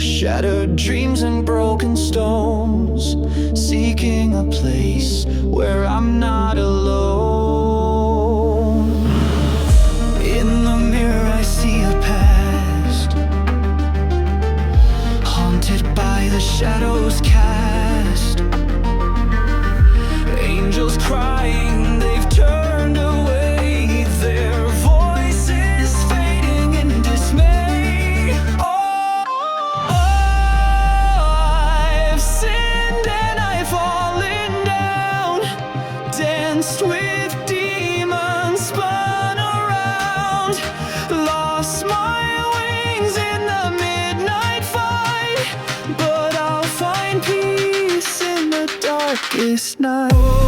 Shattered dreams and broken stones, seeking a place where I'm not alone. In the mirror I see a past, haunted by the shadows cast. Angels crying, they've turned away, their voices fading in dismay. Oh, I've sinned and I've fallen down, danced with demons, spun around, lost my wings in the midnight fight, but I'll find peace in the darkest night.